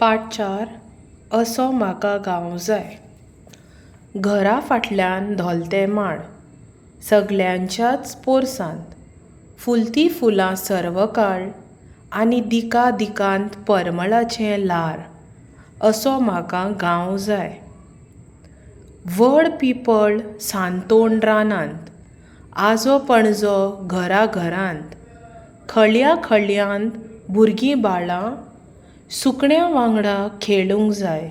पाठ 4 असो म्हाका गांव जाय। घरा फाटल्यान धोलते माड, सगल्यांच्याच पोरसांत फुलती फुलां सर्वकाळ आनी दिका दिकांत परमळाचें ल्हार, असो म्हाका गांव जाय। व्हड पिपळ सांतोण रानांत, आजो पणजो घरा घरांत, खळ्या खळ्यांत भुरगीं बाळां सुकण्यां वांगडा खेळूंक जाय,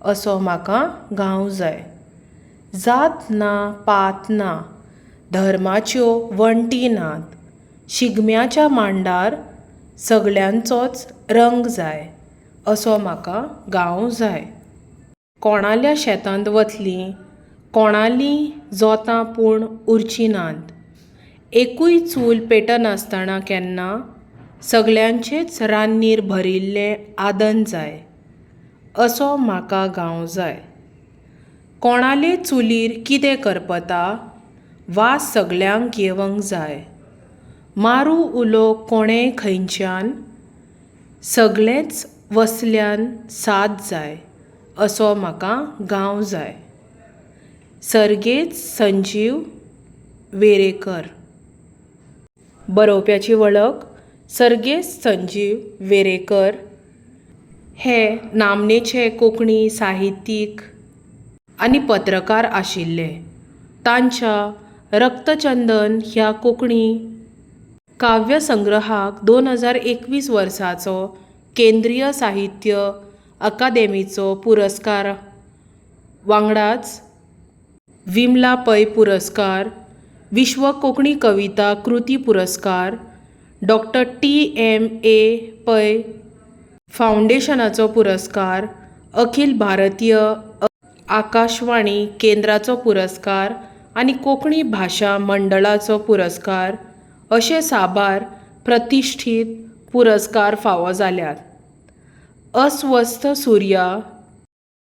असो म्हाका गांव जाय। जात ना पात ना, धर्माच्यो वण्टी नात, शिगम्याच्या मांडार सगल्यांचोच रंग जाय, असो म्हाका गांव जाय। कोणाल्या शेतांत वतलीं, कोणालीं जोतां पूण उरचीं नात, एकूय चूल पेटनासतना केन्ना सगल्यांचेच रान्नीर भरिल्लें आदन जाय, असो म्हाका गांव जाय। कोणाले चुलीर कितें करपता, वास सगल्यांक येवंक जाय, मारू उलो कोणेय खंयच्यान, सगळेंच वसल्यान साद जाय, असो म्हाका गांव जाय। सर्गेस्त संजीव वेरेकर। बरोवप्याची वळख सर्गेस्त संजीव वेरेकर हे नामनेचे कोंकणी साहित्यीक आनी पत्रकार आशिल्ले। तांच्या रक्तचंदन ह्या कोंकणी काव्यसंग्रहाक 2021 वर्साचो केंद्रीय साहित्य अकादेमीचो पुरस्कार वांगडाच विमला पै पुरस्कार, विश्व कोंकणी कविता कृती पुरस्कार, डॉ.टी.एम.ए. पै फावंडेशनाचो पुरस्कार, अखिल भारतीय आकाशवाणी केंद्राचो पुरस्कार आनी कोंकणी भाशा मंडळाचो पुरस्कार अशे साबार प्रतिश्ठीत पुरस्कार फावो जाल्यात। अस्वस्थ सुर्या,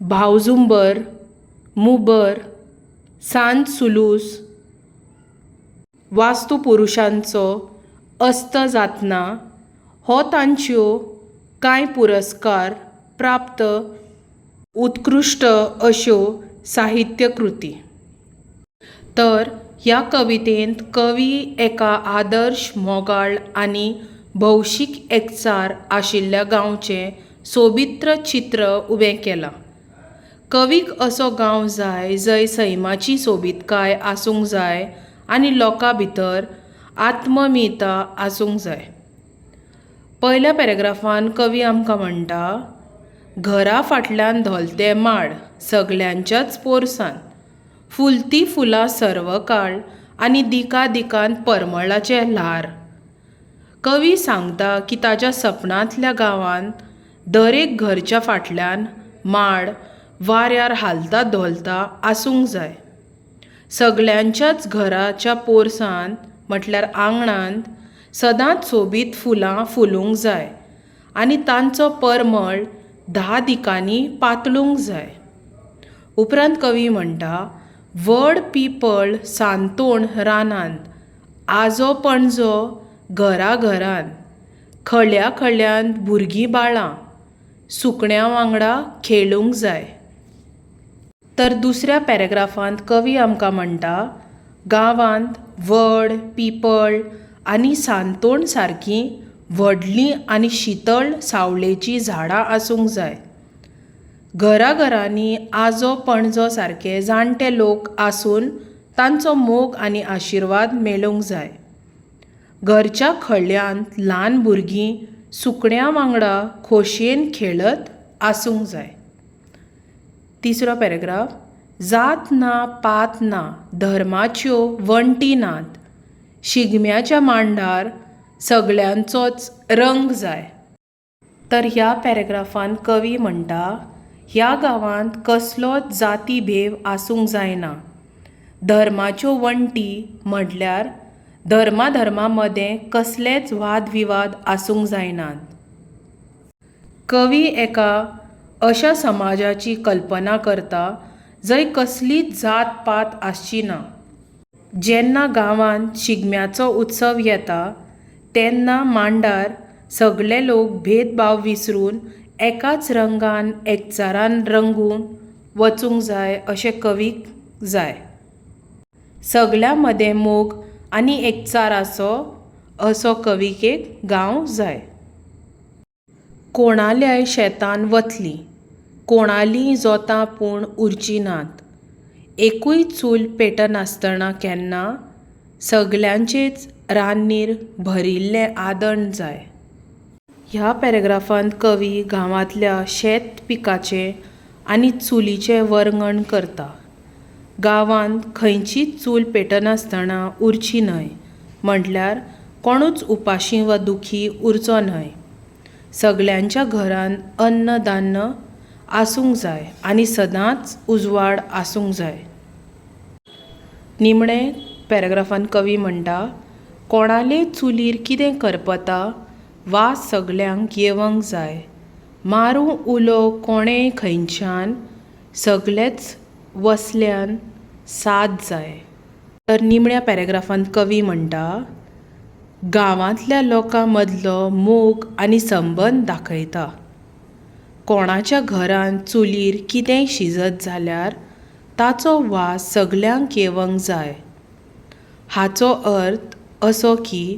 भावझुंबर, मुबर, सांत सुलूस, वास्तुपुरुषांचो अस्त जातना हो तांच्यो कांय पुरस्कार प्राप्त उत्कृश्ट अश्यो साहित्य कृती। तर ह्या कवितेंत कवी एका आदर्श मोगाळ आनी भौशीक एकचार आशिल्ल्या गांवचें सोबित्र चित्र उबें केलां। कवीक असो गांव जाय जंय सैमाची सोबीतकाय आसूंक जाय आनी लोकां भितर आत्ममियता आसूंक जाय। पयल्या पॅरेग्राफान कवी आमकां म्हणटा, घरा फाटल्यान धोलते माड, सगल्यांच्याच पोरसांत फुलती फुलां सर्वकाळ आनी दिका दिकांत परमळाचें ल्हार। कवी सांगता की ताच्या सपनांतल्या गांवांत दरेक घरच्या फाटल्यान माड वाऱ्यार हालता धोलता आसूंक जाय। सगल्यांच्याच घराच्या पोरसांत म्हटल्यार आंगणांत सदांच सोबीत फुलां फुलूंक जाय आनी तांचो परमळ 10 दिकांनी पातळूंक जाय। उपरांत कवी म्हणटा, व्हड पिपळ सांतोण रानांत, आजो पणजो घरा घरांत, खळ्या खळ्यांत भुरगीं बाळां सुकण्यां वांगडा खेळूंक जाय। तर दुसऱ्या पॅरेग्राफांत कवी आमकां म्हणटा, गांवांत व्हड पिपळ आनी सांतोण सारकीं व्हडलीं आनी शितळ सावळेचीं झाडां आसूंक जाय। घरा घरांनी आजो पणजो सारके जाणटे लोक आसून तांचो मोग आनी आशिर्वाद मेळूंक जाय। घरच्या खळ्यांत ल्हान भुरगीं सुकण्यां वांगडा खोशयेन खेळत आसूंक जाय। तिसरो पॅरेग्राफ, जात ना पात ना, धर्माच्यो वण्टी नात, शिगम्याच्या मांडार सगल्यांचोच रंग जाय। तर ह्या पॅरेग्राफान कवी म्हणटा, ह्या गांवांत कसलोच जाती भेव आसूंक जायना। धर्माच्यो वण्टी म्हणल्यार धर्मा मदें कसलेच वाद विवाद आसूंक जायनात। कवी एका अशा समाजाची कल्पना करता जंय कसलीच जात पात आसची ना। जेन्ना गांवांत शिगम्याचो उत्सव येता तेन्ना मांडार सगळे लोक भेदभाव विसरून एकाच रंगान एकचारान रंगून वचूंक जाय अशें कवीक जाय. सगल्या मदें मोग आनी एकचार आसो असो कविकेक गांव जाय. कोणाल्याय शेतान वतली, कोणालीं जोतां पूण उरची नात. एकूय चूल पेटनासतना केन्ना सगल्यांचेच रान्नीर भरिल्लें आदण जाय. ह्या पॅरेग्राफांत कवी गांवांतल्या शेत पिकाचें आनी चुलीचें वर्णन करता. गांवांत खंयचीच चूल पेटनासतना उरची न्हय म्हटल्यार कोणूच उपाशी वा दुखी उरचो न्हय. सगल्यांच्या घरांत अन्न धान्य आसूंक जाय आनी सदांच उजवाड आसूंक जाय. निमणें पॅरेग्राफांत कवी म्हणटा, कोणाले चुलीर कितें करपता वास सगल्यांक येवंक जाय. मारूं उलो कोणेय खंयच्यान, सगलेच वसल्यान साद जाय. तर निमण्या पॅरेग्राफांत कवी म्हणटा, गांवांतल्या लोकां मदलो मोग आनी संबंद दाखयता. कोणाच्या घरांत चुलीर कितेंय शिजत जाल्यार ताचो वास सगल्यांक येवंक जाय. हाचो अर्थ असो की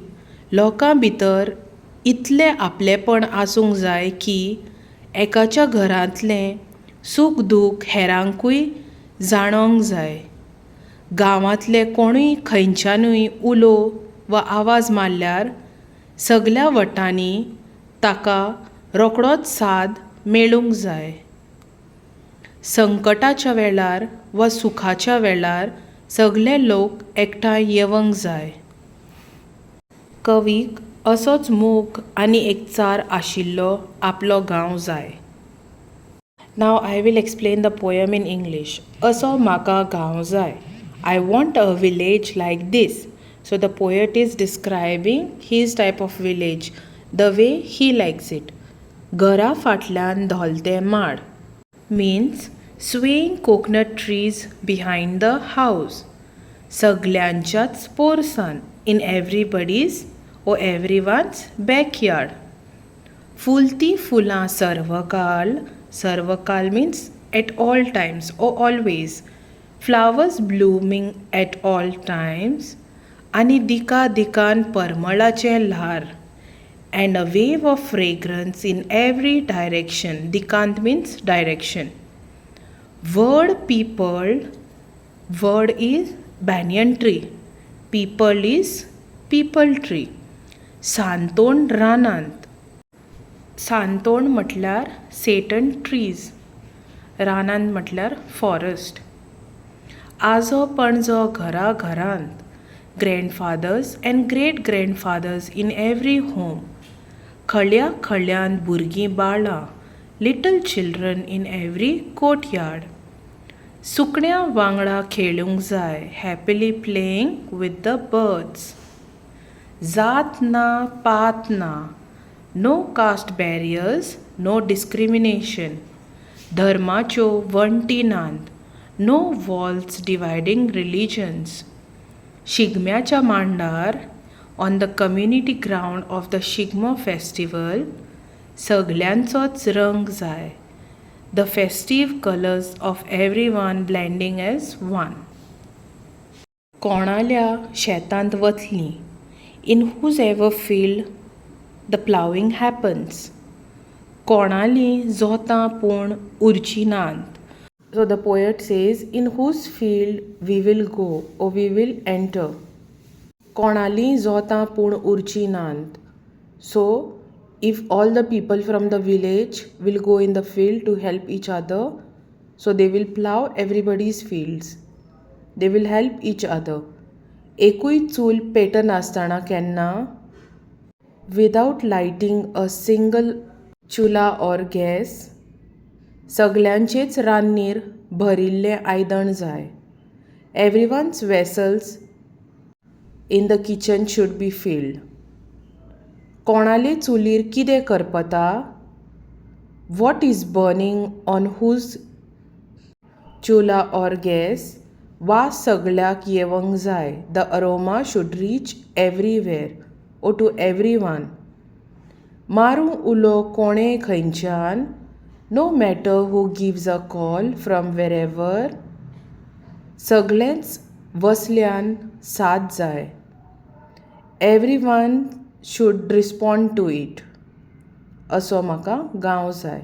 लोकां भितर इतलें आपलेपण आसूंक जाय की एकाच्या घरांतलें सूख दूख हेरांकूय जाणोंक जाय. गांवांतले कोणूय खंयच्यानूय उलो वा आवाज मारल्यार सगल्या वटांनी ताका रोकडोच साद मेळूंक जाय. संकटाच्या वेळार वा सुखाच्या वेळार सगळे लोक एकठांय येवंक जाय. कवीक असोच मोग आनी एकचार आशिल्लो आपलो गांव जाय. Now I will explain the poem in English. असो म्हाका गांव जाय. I want a village like this. So the poet is describing his type of village, the way he likes it. घरा फाटल्यान धोलते माड means swaying coconut trees behind the house. सगल्यांच्याच पोरसांत in everybody's or everyone's backyard. फुलती फुलां सर्वकाल, सर्वकाल means at all times or always. Flowers blooming at all times. आनी दिका दिकान परमळाचे ल्हार and a wave of fragrance in every direction. Dikant means direction. Word people, word is banyan tree. People is people tree. सांतोण रानांत, सांतोण म्हटल्यार सेटन trees, रानांत म्हटल्यार forest. आजो पणजो घरा घरांत, grandfathers and great grandfathers in every home. खळ्या खळ्यांत भुरगीं बाळां, little children in every courtyard. सुकण्यां वांगडा खेळूंक जाय, happily playing with the birds. जात ना पात ना, no caste barriers, no discrimination. धर्माच्यो वण्टी नात, नो वॉल्स डिवायडींग रिलिजन्स. शिगम्याच्या मांडार on the community ground of the Shigmo festival सगल्यांचोच रंग जाय. The festive colours of everyone blending as one. कोणाल्या शेतांत वतलीं, in whose ever field the ploughing happens. कोणालीं जोतां पूण उरची नात. So the poet says, in whose field we will go or we will enter. कोणालीं जोतां पूण उरची नात. So if all the people from the village will go in the field to help each other, so they will plow everybody's fields. They will help each other. एकूय चूल पेटनासतना केन्ना, without lighting a single chula or gas, सगल्यांचेच रान्नीर भरिल्लें आयदण जाय. Everyone's vessels in the kitchen should be filled. कोणाले चुलीर कितें करपता, what is burning on whose chula or gas, वास सगळ्याक येवंक जाय. The aroma should reach everywhere or to everyone. मारूं उलो कोणें खंयच्यान, no matter who gives a call from wherever. सगळेंच वसल्यान साथ जाय. Everyone should respond to it. असो म्हाका गांव जाय.